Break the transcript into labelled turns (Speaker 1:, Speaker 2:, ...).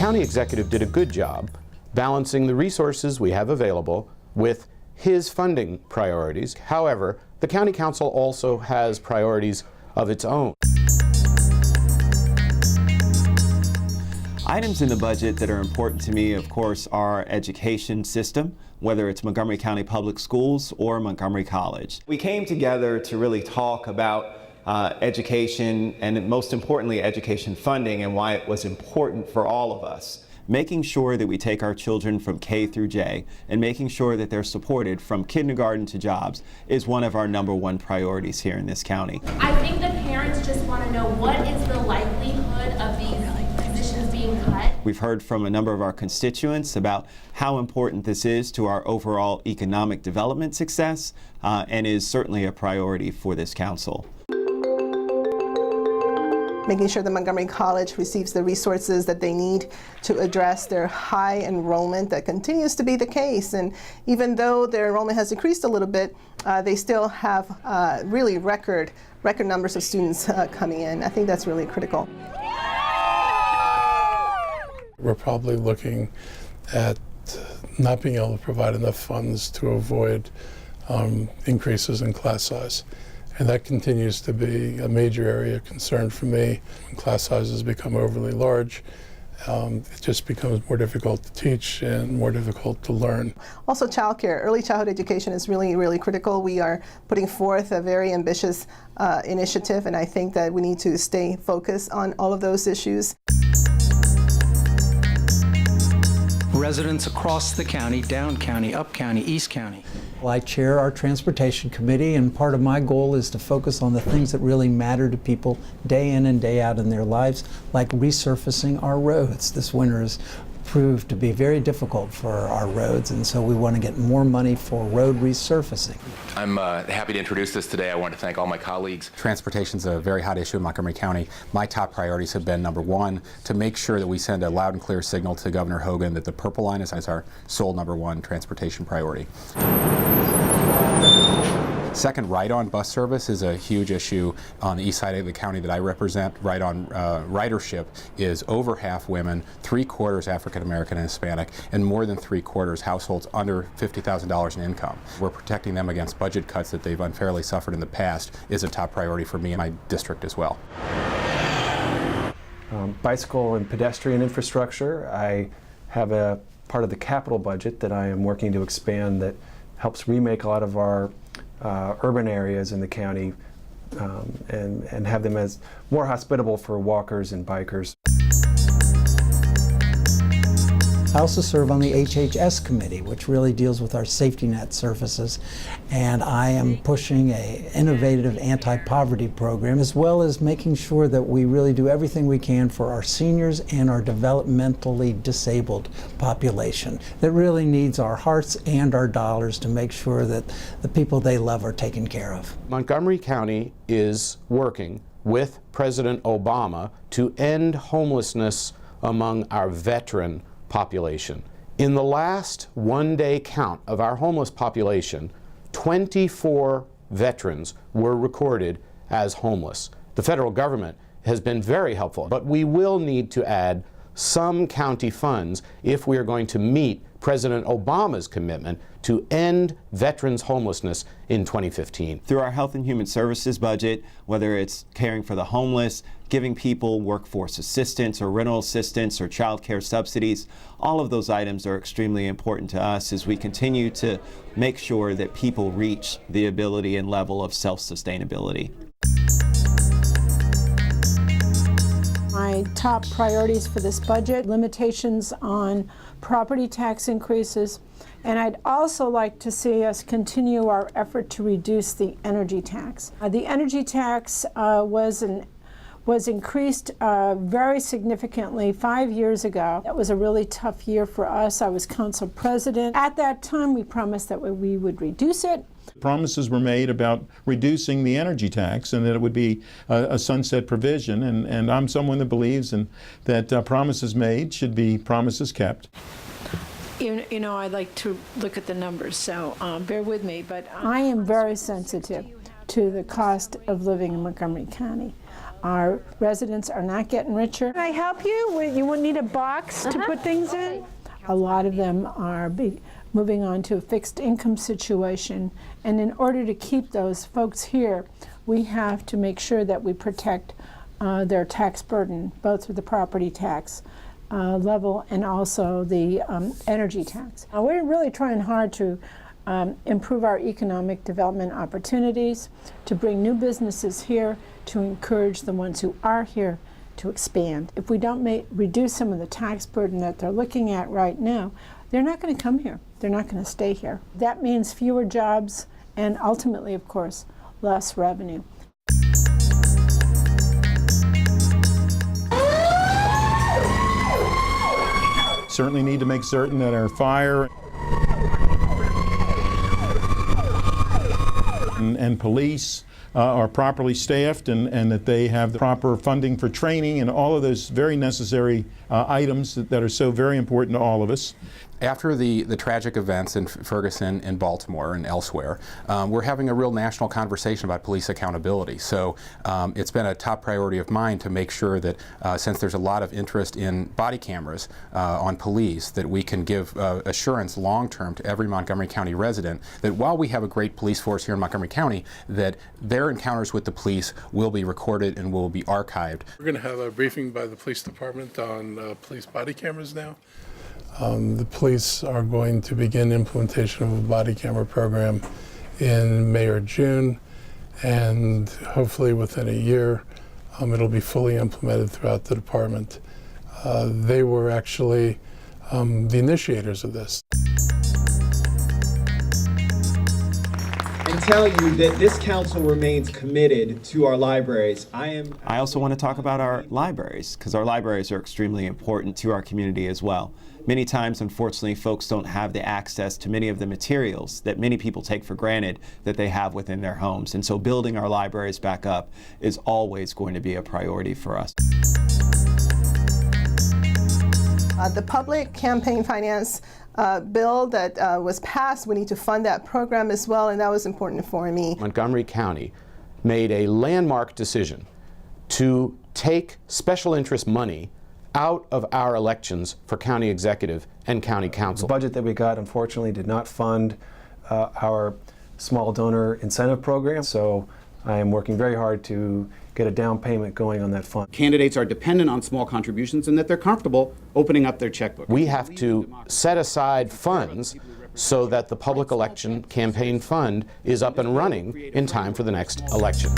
Speaker 1: county executive did a good job balancing the resources we have available with his funding priorities. However, the county council also has priorities of its own.
Speaker 2: Items in the budget that are important to me, of course, are education system, whether it's Montgomery County Public Schools or Montgomery College. We came together to really talk about education and, most importantly, education funding and why it was important for all of us. Making sure that we take our children from K through J and making sure that they're supported from kindergarten to jobs is one of our #1 priorities here in this county.
Speaker 3: I think the parents just want to know what is the likelihood of these positions being cut.
Speaker 2: We've heard from a number of our constituents about how important this is to our overall economic development success and is certainly a priority for this council.
Speaker 4: Making sure that Montgomery College receives the resources that they need to address their high enrollment that continues to be the case. And even though their enrollment has decreased a little bit, they still have really record numbers of students coming in. I think that's really critical.
Speaker 5: We're probably looking at not being able to provide enough funds to avoid increases in class size. And that continues to be a major area of concern for me. When class sizes become overly large, it just becomes more difficult to teach and more difficult to learn.
Speaker 4: Also, childcare, early childhood education is really, really critical. We are putting forth a very ambitious initiative, and I think that we need to stay focused on all of those issues.
Speaker 6: Residents across the county, down county, up county, east county.
Speaker 7: Well, I chair our transportation committee, and part of my goal is to focus on the things that really matter to people day in and day out in their lives, like resurfacing our roads. This winter has proved to be very difficult for our roads, and so we want to get more money for road resurfacing.
Speaker 8: I'm happy to introduce this today. I want to thank all my colleagues.
Speaker 9: Transportation is a very hot issue in Montgomery County. My top priorities have been, #1, to make sure that we send a loud and clear signal to Governor Hogan that the Purple Line is our sole #1 transportation priority. Second, ride-on bus service is a huge issue on the east side of the county that I represent. Ride-on ridership is over half women, 3/4 African American and Hispanic, and more than 3/4 households under $50,000 in income. We're protecting them against budget cuts that they've unfairly suffered in the past is a top priority for me and my district as well.
Speaker 10: Bicycle and pedestrian infrastructure. I have a part of the capital budget that I am working to expand that helps remake a lot of our urban areas in the county and have them as more hospitable for walkers and bikers.
Speaker 7: I also serve on the HHS committee, which really deals with our safety net services, and I am pushing an innovative anti-poverty program, as well as making sure that we really do everything we can for our seniors and our developmentally disabled population that really needs our hearts and our dollars to make sure that the people they love are taken care of.
Speaker 1: Montgomery County is working with President Obama to end homelessness among our veteran population. In the last one-day count of our homeless population, 24 veterans were recorded as homeless. The federal government has been very helpful, but we will need to add some county funds if we are going to meet President Obama's commitment to end veterans' homelessness in 2015.
Speaker 2: Through our Health and Human Services budget, whether it's caring for the homeless, giving people workforce assistance or rental assistance or child care subsidies, all of those items are extremely important to us as we continue to make sure that people reach the ability and level of self-sustainability.
Speaker 11: My top priorities for this budget: limitations on property tax increases, and I'd also like to see us continue our effort to reduce the energy tax. The energy tax was increased very significantly 5 years ago. That was a really tough year for us. I was council president. At that time, we promised that we would reduce it.
Speaker 12: Promises were made about reducing the energy tax and that it would be a sunset provision, and I'm someone that believes that promises made should be promises kept.
Speaker 11: You know, I like to look at the numbers, so bear with me, but I am very sensitive to the cost of living in Montgomery County. Our residents are not getting richer. Can I help you? You won't need a box to put things in? A lot of them are moving on to a fixed income situation, and in order to keep those folks here, we have to make sure that we protect their tax burden, both through the property tax level and also the energy tax. We're really trying hard to improve our economic development opportunities, to bring new businesses here, to encourage the ones who are here to expand. If we don't reduce some of the tax burden that they're looking at right now, they're not going to come here. They're not going to stay here. That means fewer jobs and ultimately, of course, less revenue.
Speaker 12: Certainly need to make certain that our fire and police are properly staffed and that they have the proper funding for training and all of those very necessary items that are so very important to all of us.
Speaker 9: After the tragic events in Ferguson and Baltimore and elsewhere, we're having a real national conversation about police accountability. So it's been a top priority of mine to make sure that since there's a lot of interest in body cameras on police, that we can give assurance long-term to every Montgomery County resident that while we have a great police force here in Montgomery County, that their encounters with the police will be recorded and will be archived.
Speaker 5: We're going to have a briefing by the police department on police body cameras now. The police are going to begin implementation of a body camera program in May or June, and hopefully within a year it'll be fully implemented throughout the department. They were actually the initiators of this.
Speaker 2: And tell you that this council remains committed to our libraries. I also want to talk about our libraries, because our libraries are extremely important to our community as well. Many times, unfortunately, folks don't have the access to many of the materials that many people take for granted that they have within their homes. And so building our libraries back up is always going to be a priority for us.
Speaker 4: The public campaign finance bill that was passed, we need to fund that program as well, and that was important for me.
Speaker 1: Montgomery County made a landmark decision to take special interest money out of our elections for county executive and county council.
Speaker 10: The budget that we got, unfortunately, did not fund our small donor incentive program, so I am working very hard to get a down payment going on that fund.
Speaker 13: Candidates are dependent on small contributions and that they're comfortable opening up their checkbook.
Speaker 1: We have to set aside funds so that the public election campaign fund is up and running in time for the next election.